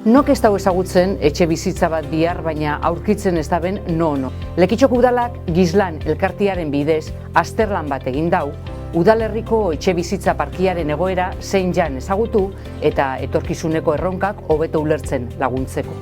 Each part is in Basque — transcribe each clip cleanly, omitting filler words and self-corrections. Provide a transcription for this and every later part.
Nok ez dago ezagutzen etxe bizitza bat bihar, baina aurkitzen ez daben no. Lekitxoko udalak Gizlan elkartiaren bidez azterlan bat egin dau, udalerriko etxe bizitza parkiaren egoera zein jan ezagutu eta etorkizuneko erronkak hobeto ulertzen laguntzeko.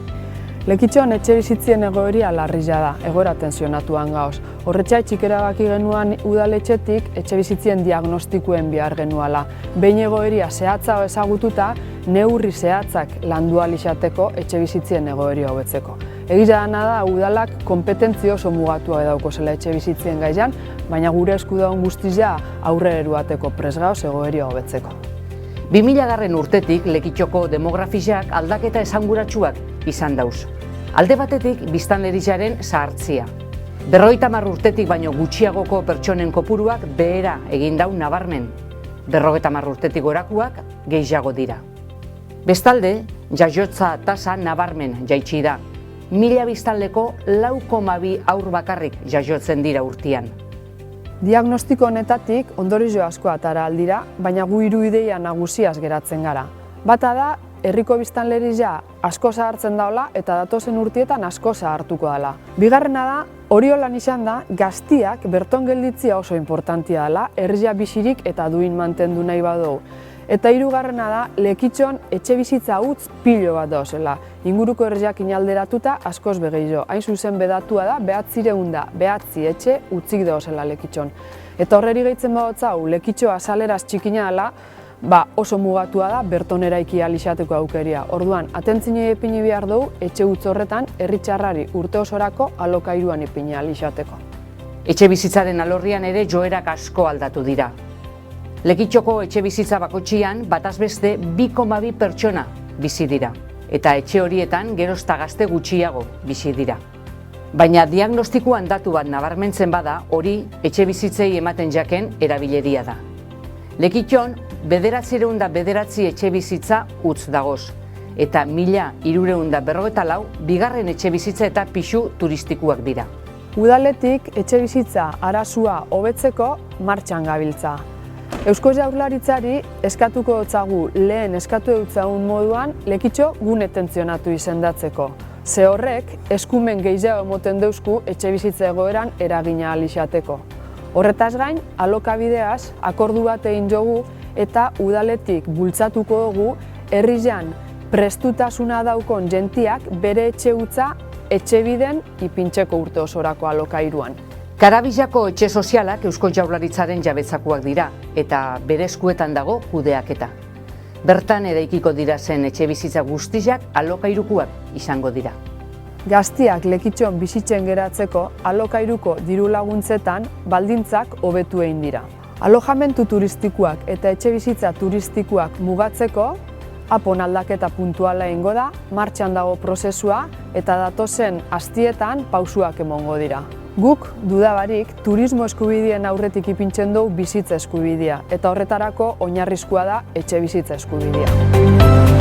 Lekitxon etxe bizitzien egoeria larria da, egoera tensionatuan gauz. Horretxaitxik erabaki genuan udaletxetik etxe bizitzien diagnostikoen behar genuala. Behin egoeria zehatza ezagututa, neurri zehatzak landu ahal izateko etxe bizitzien egoeria hobetzeko. Egia dana da, udalak konpetentzio oso mugatua edauko zela etxe bizitzien gaian, baina gure esku daun guztia aurre eruateko presgaoz egoeria hobetzeko. 2000 urtetik Lekitxoko demografiak aldaketa esanguratsuak izan dauz. Alde batetik biztanleriaren zahartzia. 50 urtetik baino gutxiagoko pertsonen kopuruak behera egin dau nabarmen. 50 urtetik gorakuak gehiago dira. Bestalde, jaiotza tasa nabarmen jaitsi da. 1000 biztanleko 4,2 haur bakarrik jaiotzen dira urtean. Diagnostiko honetatik ondorio asko atera aldira, baina gu hiru ideia nagusiaz geratzen gara. Bata da, herriko biztanleria asko zahartzen daola eta datozen urtietan asko zahartuko dela. Bigarrena da, hori holan izan da, gaztiak berton gelditzia oso importantia dela, herria bizirik eta duin mantendu nahi badugu. Eta hirugarrena da, Lekitxon etxe bizitza utz pilo bat dauzela. Inguruko herriak inalderatuta askoz begeizo. Hain zuzen bedatua da, 909 etxe utzik dauzela Lekitxon. Eta horreri gehitzen badotzau, Lekitxo azaleraz txikina dela, oso mugatua da berton eraiki ahal izateko aukeria. Orduan, atentzine ipini behar dugu etxe utz horretan herritxarrari urte osorako alokairuan ipini ahal izateko. Etxe bizitzaren alorrian ere joerak asko aldatu dira. Lekitxoko etxe bizitza bakotxian bataz beste 2,2 pertsona bizi dira. Eta etxe horietan gerozta gazte gutxiago bizi dira. Baina diagnostikoan datu bat nabarmentzen bada, hori etxe bizitzei ematen jaken erabileria da. Lekitxon 909 etxe bizitza utz dagoz, eta 1354 bigarren etxe bizitza eta pisu turistikoak dira. Udaletik etxe bizitza arazua hobetzeko martxan gabiltza. Eusko Jaurlaritzari eskatuko dotzagu lehen eskatu dutzagun moduan Lekitxo gune tentzionatu izendatzeko. Ze horrek eskumen gehiago emoten deusku etxe bizitza egoeran eragina ahal izateko. Horretaz gain, alokabideaz akordu bat egin jogu eta udaletik bultzatuko dugu herrian prestutasuna daukon jentiak bere etxe utza etxe biden ipintzeko urte osorako alokairuan. Karabizako etxe sozialak Eusko Jaurlaritzaren jabetzakoak dira eta bere eskuetan dago kudeaketa. Bertan eraikiko dira zen etxe bizitza guztiak alokairukoak izango dira. Gaztiak Lekitxon bizitzen geratzeko alokairuko diru laguntzetan baldintzak hobetu egin dira. Alojamentu turistikoak eta etxe bizitza turistikoak mugatzeko apon aldaketa puntuala egingo da, martxan dago prozesua eta datozen astietan pausuak emongo dira. Guk, dudabarik, turismo eskubideen aurretik ipintzen dugu bizitza eskubidea eta horretarako oinarrizkoa da etxe bizitza eskubidea.